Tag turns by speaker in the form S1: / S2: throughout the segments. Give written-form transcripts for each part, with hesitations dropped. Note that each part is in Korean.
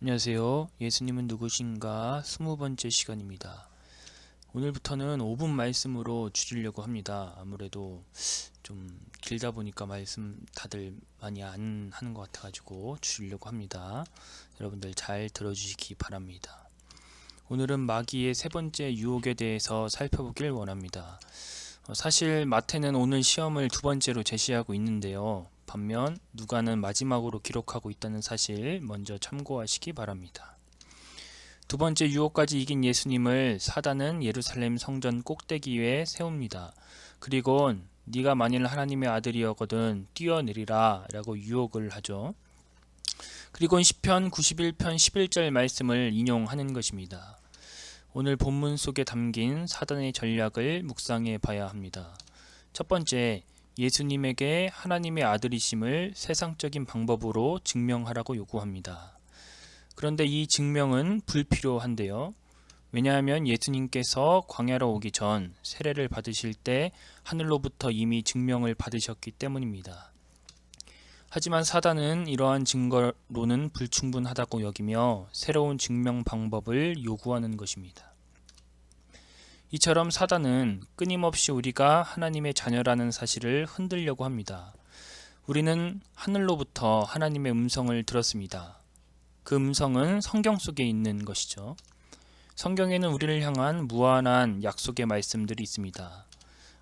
S1: 안녕하세요. 예수님은 누구신가 20번째 시간입니다. 오늘부터는 5분 말씀으로 줄이려고 합니다. 아무래도 좀 길다 보니까 말씀 다들 많이 안 하는 것 같아가지고 줄이려고 합니다. 여러분들 잘 들어주시기 바랍니다. 오늘은 마귀의 세 번째 유혹에 대해서 살펴보길 원합니다. 사실 마태는 오늘 시험을 두 번째로 제시하고 있는데요. 반면 누가는 마지막으로 기록하고 있다는 사실 먼저 참고하시기 바랍니다. 두 번째 유혹까지 이긴 예수님을 사단은 예루살렘 성전 꼭대기에 세웁니다. 그리고 네가 만일 하나님의 아들이었거든 뛰어내리라 라고 유혹을 하죠. 그리고 시편 91편 11절 말씀을 인용하는 것입니다. 오늘 본문 속에 담긴 사단의 전략을 묵상해 봐야 합니다. 첫 번째, 예수님에게 하나님의 아들이심을 세상적인 방법으로 증명하라고 요구합니다. 그런데 이 증명은 불필요한데요. 왜냐하면 예수님께서 광야로 오기 전 세례를 받으실 때 하늘로부터 이미 증명을 받으셨기 때문입니다. 하지만 사단은 이러한 증거로는 불충분하다고 여기며 새로운 증명 방법을 요구하는 것입니다. 이처럼 사단은 끊임없이 우리가 하나님의 자녀라는 사실을 흔들려고 합니다. 우리는 하늘로부터 하나님의 음성을 들었습니다. 그 음성은 성경 속에 있는 것이죠. 성경에는 우리를 향한 무한한 약속의 말씀들이 있습니다.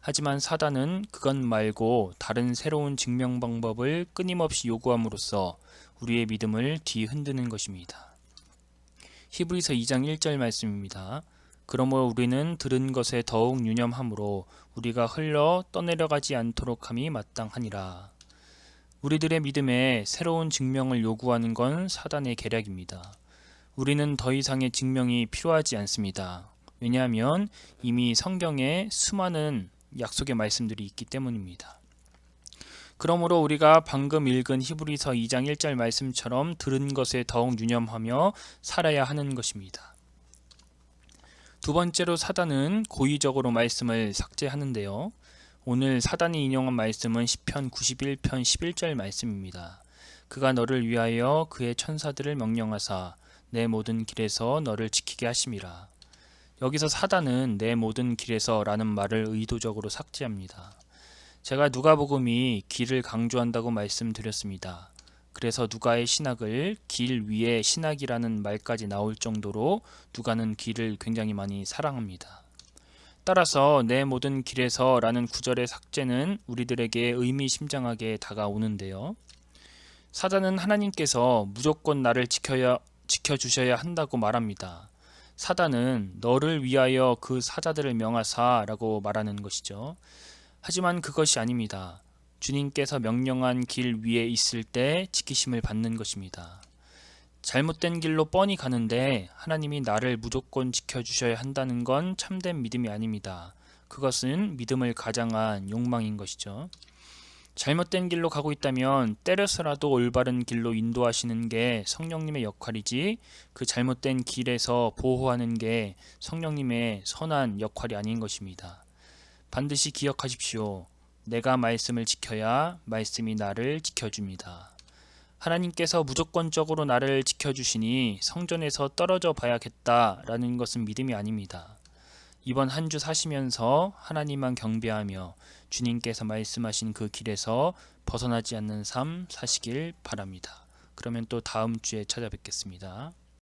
S1: 하지만 사단은 그것 말고 다른 새로운 증명 방법을 끊임없이 요구함으로써 우리의 믿음을 뒤흔드는 것입니다. 히브리서 2장 1절 말씀입니다. 그러므로 우리는 들은 것에 더욱 유념함으로 우리가 흘러 떠내려가지 않도록 함이 마땅하니라. 우리들의 믿음에 새로운 증명을 요구하는 건 사단의 계략입니다. 우리는 더 이상의 증명이 필요하지 않습니다. 왜냐하면 이미 성경에 수많은 약속의 말씀들이 있기 때문입니다. 그러므로 우리가 방금 읽은 히브리서 2장 1절 말씀처럼 들은 것에 더욱 유념하며 살아야 하는 것입니다. 두 번째로 사단은 고의적으로 말씀을 삭제하는데요. 오늘 사단이 인용한 말씀은 시편 91편 11절 말씀입니다. 그가 너를 위하여 그의 천사들을 명령하사 내 모든 길에서 너를 지키게 하심이라. 여기서 사단은 내 모든 길에서 라는 말을 의도적으로 삭제합니다. 제가 누가복음이 길을 강조한다고 말씀드렸습니다. 그래서 누가의 신학을 길 위에 신학이라는 말까지 나올 정도로 누가는 길을 굉장히 많이 사랑합니다. 따라서 내 모든 길에서 라는 구절의 삭제는 우리들에게 의미심장하게 다가오는데요. 사단은 하나님께서 무조건 나를 지켜주셔야 한다고 말합니다. 사단은 너를 위하여 그 사자들을 명하사 라고 말하는 것이죠. 하지만 그것이 아닙니다. 주님께서 명령한 길 위에 있을 때 지키심을 받는 것입니다. 잘못된 길로 뻔히 가는데 하나님이 나를 무조건 지켜주셔야 한다는 건 참된 믿음이 아닙니다. 그것은 믿음을 가장한 욕망인 것이죠. 잘못된 길로 가고 있다면 때려서라도 올바른 길로 인도하시는 게 성령님의 역할이지 그 잘못된 길에서 보호하는 게 성령님의 선한 역할이 아닌 것입니다. 반드시 기억하십시오. 내가 말씀을 지켜야 말씀이 나를 지켜줍니다. 하나님께서 무조건적으로 나를 지켜주시니 성전에서 떨어져 봐야겠다라는 것은 믿음이 아닙니다. 이번 한 주 사시면서 하나님만 경배하며 주님께서 말씀하신 그 길에서 벗어나지 않는 삶 사시길 바랍니다. 그러면 또 다음 주에 찾아뵙겠습니다.